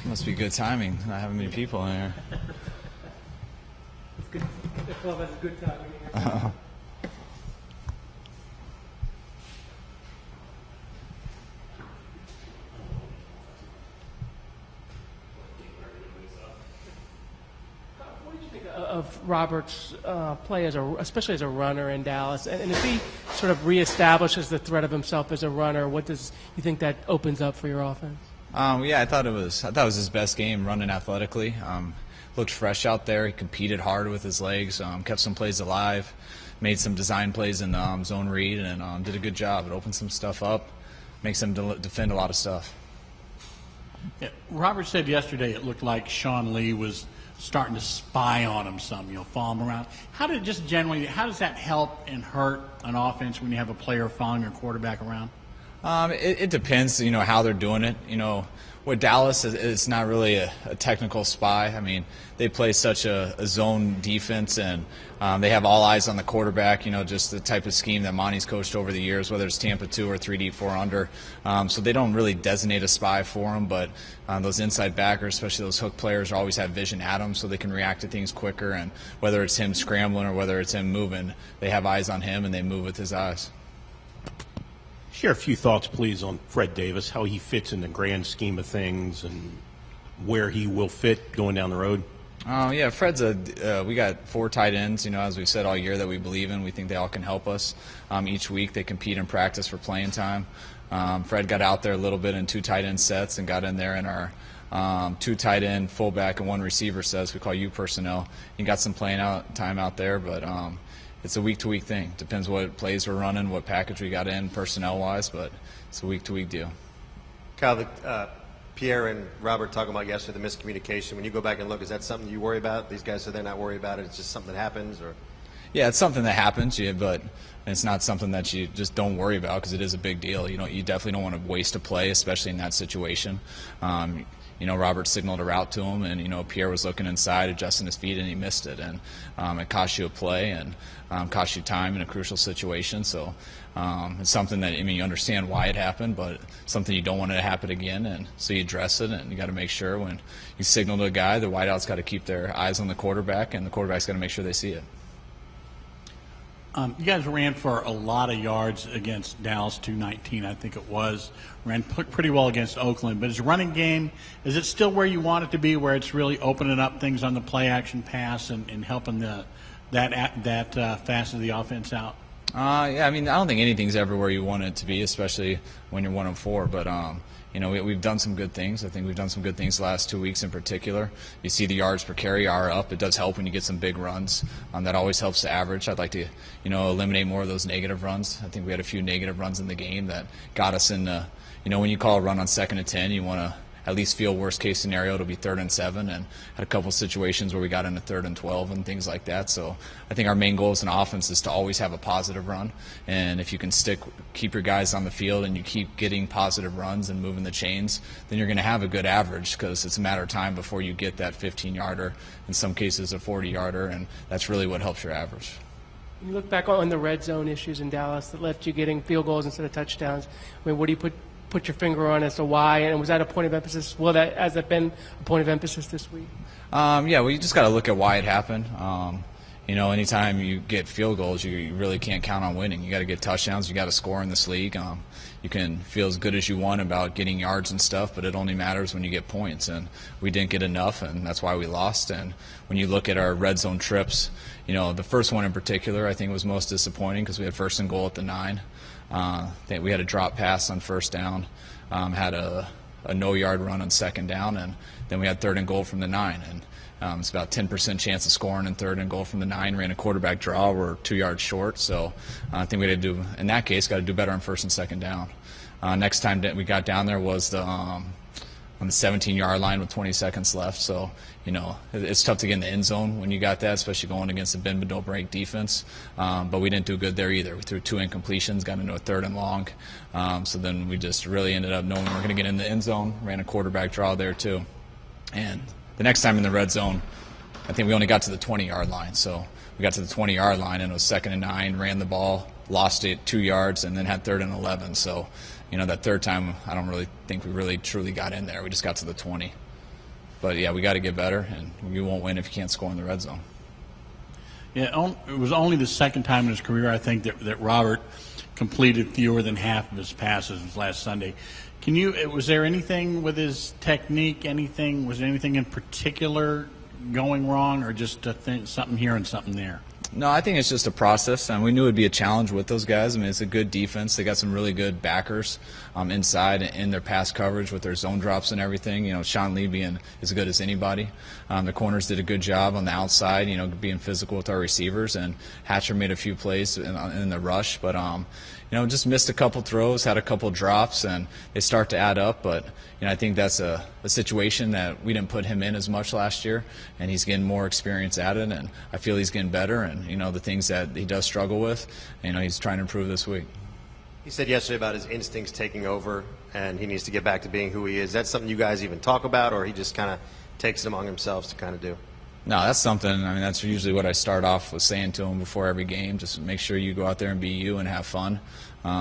Must be good timing, not having many people in here. It's good. The club has a good time. What did you think of Robert's play especially as a runner in Dallas, and if he sort of reestablishes the threat of himself as a runner, what does you think that opens up for your offense? Yeah, I thought it was his best game running athletically. Looked fresh out there. He competed hard with his legs, kept some plays alive, made some design plays in the zone read, and did a good job. It opened some stuff up, makes him defend a lot of stuff. Yeah, Robert said yesterday it looked like Sean Lee was starting to spy on him some, follow him around. How does that help and hurt an offense when you have a player following your quarterback around? It depends, how they're doing it. With Dallas, it's not really a technical spy. I mean, they play such a zone defense, and they have all eyes on the quarterback, just the type of scheme that Monty's coached over the years, whether it's Tampa 2 or 3 deep, 4 under. So they don't really designate a spy for them, but those inside backers, especially those hook players, always have vision at them so they can react to things quicker. And whether it's him scrambling or whether it's him moving, they have eyes on him, and they move with his eyes. Share a few thoughts, please, on Fred Davis, how he fits in the grand scheme of things and where he will fit going down the road. Yeah, Fred's we got 4 tight ends, as we've said all year that we believe in. We think they all can help us. Each week they compete in practice for playing time. Fred got out there a little bit in 2 tight end sets and got in there in our 2 tight end, fullback, and 1 receiver sets. We call U personnel. He got some playing time out there, but it's a week-to-week thing. Depends what plays we're running, what package we got in personnel-wise, but it's a week-to-week deal. Kyle, Pierre and Robert talking about yesterday the miscommunication. When you go back and look, is that something you worry about? These guys say they're not worried about it. It's just something that happens, or? Yeah, it's something that happens, but it's not something that you just don't worry about because it is a big deal. You definitely don't want to waste a play, especially in that situation. Robert signaled a route to him, and, Pierre was looking inside, adjusting his feet, and he missed it. And it cost you a play and cost you time in a crucial situation. So it's something that, you understand why it happened, but something you don't want it to happen again. And so you address it, and you got to make sure when you signal to a guy, the wideout's got to keep their eyes on the quarterback, and the quarterback's got to make sure they see it. You guys ran for a lot of yards against Dallas, 219, I think it was. Ran pretty well against Oakland. But is the running game, is it still where you want it to be, where it's really opening up things on the play-action pass and helping that facet of the offense out? Yeah, I don't think anything's ever where you want it to be, especially when you're 1-4. But we've done some good things. I think we've done some good things the last 2 weeks in particular. You see the yards per carry are up. It does help when you get some big runs. That always helps the average. I'd like to, eliminate more of those negative runs. I think we had a few negative runs in the game that got us in the, when you call a run on 2nd and 10, you want to at least feel worst case scenario it'll be 3rd and 7, and had a couple situations where we got into 3rd and 12 and things like that. So I think our main goal as an offense is to always have a positive run, and if you can keep your guys on the field and you keep getting positive runs and moving the chains, then you're going to have a good average, because it's a matter of time before you get that 15-yarder, in some cases a 40-yarder, and that's really what helps your average. You look back on the red zone issues in Dallas that left you getting field goals instead of touchdowns. What do you put your finger on as to why, and was that a point of emphasis? Has that been a point of emphasis this week? Yeah, well, you just got to look at why it happened. Anytime you get field goals, you really can't count on winning. You got to get touchdowns. You got to score in this league. You can feel as good as you want about getting yards and stuff, but it only matters when you get points, and we didn't get enough, and that's why we lost. And when you look at our red zone trips, the first one in particular I think was most disappointing because we had 1st and goal at the 9. We had a drop pass on 1st down, had a no-yard run on 2nd down, and then we had 3rd and goal from the 9. And it's about 10% chance of scoring in 3rd and goal from the 9. Ran a quarterback draw. We're 2 yards short. So I think we had to do, in that case, got to do better on 1st and 2nd down. Next time that we got down there was on the 17-yard line with 20 seconds left. So, it's tough to get in the end zone when you got that, especially going against the bend but don't break defense. But we didn't do good there either. We threw 2 incompletions, got into a 3rd and long. So then we just really ended up knowing we were going to get in the end zone. Ran a quarterback draw there too. And the next time in the red zone, I think we only got to the 20-yard line. So we got to the 20-yard line, and it was 2nd and 9, ran the ball, lost it 2 yards, and then had 3rd and 11. So, that third time, I don't really think we really truly got in there. We just got to the 20. But yeah, we got to get better, and you won't win if you can't score in the red zone. Yeah, it was only the second time in his career, I think, that Robert completed fewer than half of his passes last Sunday. Was there anything with his technique, was there anything in particular going wrong, or just something here and something there? No, I think it's just a process, and we knew it would be a challenge with those guys. I mean, it's a good defense. They got some really good backers inside in their pass coverage with their zone drops and everything. You know, Sean Lee being as good as anybody. The corners did a good job on the outside, you know, being physical with our receivers, and Hatcher made a few plays in the rush, but you know, just missed a couple throws, had a couple drops, and they start to add up. But you know, I think that's a situation that we didn't put him in as much last year, and he's getting more experience at it, and I feel he's getting better. And you know, the things that he does struggle with, you know, he's trying to improve this week. He said yesterday about his instincts taking over, and he needs to get back to being who he is. That's something you guys even talk about, or he just kind of takes it among himself to kind of do? No, that's something. I mean, that's usually what I start off with saying to him before every game. Just make sure you go out there and be you and have fun.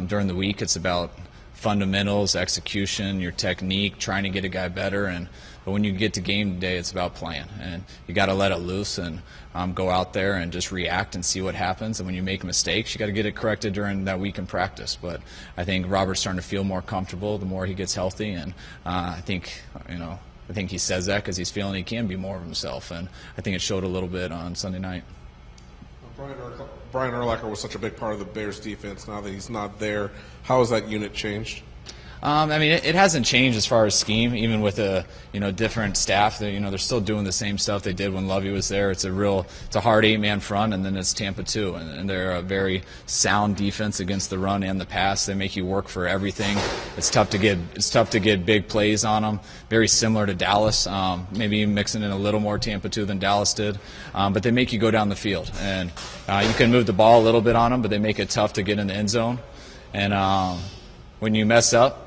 During the week, it's about fundamentals, execution, your technique, trying to get a guy better. But when you get to game day, it's about playing, and you got to let it loose and go out there and just react and see what happens. And when you make mistakes, you got to get it corrected during that week in practice. But I think Robert's starting to feel more comfortable the more he gets healthy, and I think he says that because he's feeling he can be more of himself, and I think it showed a little bit on Sunday night. Brian Urlacher was such a big part of the Bears' defense. Now that he's not there, how has that unit changed? I mean, it hasn't changed as far as scheme, even with a different staff. They're still doing the same stuff they did when Lovey was there. It's a hard 8-man front, and then it's Tampa too, and they're a very sound defense against the run and the pass. They make you work for everything. It's tough to get big plays on them. Very similar to Dallas, maybe mixing in a little more Tampa too than Dallas did, but they make you go down the field, and you can move the ball a little bit on them, but they make it tough to get in the end zone. And when you mess up,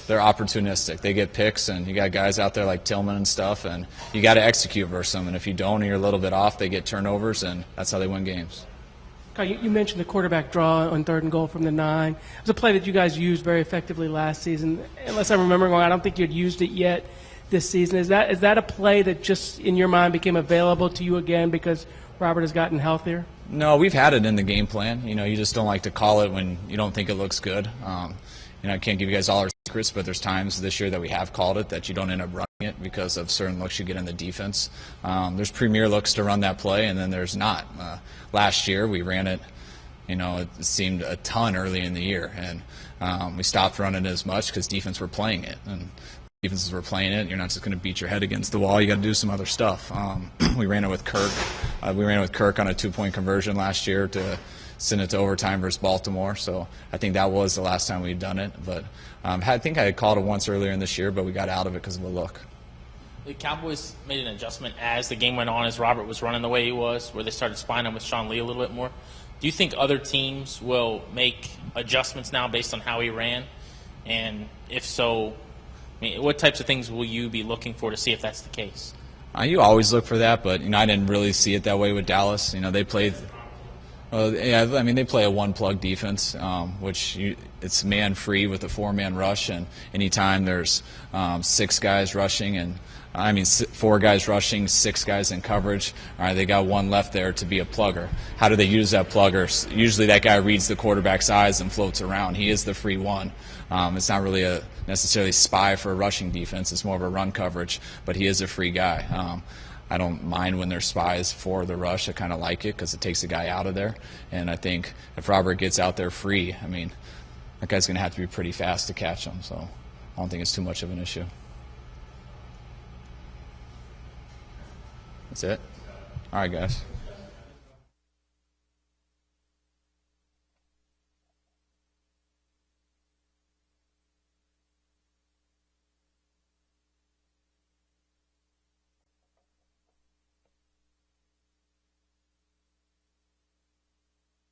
they're opportunistic. They get picks, and you got guys out there like Tillman and stuff, and you got to execute versus them. And if you don't, or you're a little bit off, they get turnovers, and that's how they win games. You mentioned the quarterback draw on 3rd and goal from the 9. It was a play that you guys used very effectively last season. Unless I'm remembering wrong, I don't think you had used it yet this season. Is that a play that just in your mind became available to you again because Robert has gotten healthier? No, we've had it in the game plan. You just don't like to call it when you don't think it looks good. I can't give you guys all our secrets, but there's times this year that we have called it that you don't end up running it because of certain looks you get in the defense. There's premier looks to run that play, and then there's not. Last year we ran it, it seemed a ton early in the year, and we stopped running it as much because defense were playing it. And defenses were playing it. You're not just going to beat your head against the wall. You got to do some other stuff. We ran it with Kirk. We ran it with Kirk on a 2-point conversion last year to send it to overtime versus Baltimore. So I think that was the last time we'd done it. But I think I had called it once earlier in this year, but we got out of it because of a look. The Cowboys made an adjustment as the game went on, as Robert was running the way he was, where they started spying him with Sean Lee a little bit more. Do you think other teams will make adjustments now based on how he ran? And if so, what types of things will you be looking for to see if that's the case? You always look for that, but I didn't really see it that way with Dallas. They played. They play a one-plug defense, which it's man-free with a 4-man rush, and anytime there's 6 guys rushing 4 guys rushing, 6 guys in coverage. All right, they got 1 left there to be a plugger. How do they use that plugger? Usually that guy reads the quarterback's eyes and floats around. He is the free one. It's not really a necessarily spy for a rushing defense. It's more of a run coverage, but he is a free guy. I don't mind when there's spies for the rush. I kind of like it because it takes the guy out of there. And I think if Robert gets out there free, that guy's going to have to be pretty fast to catch him. So I don't think it's too much of an issue. That's it? All right, guys.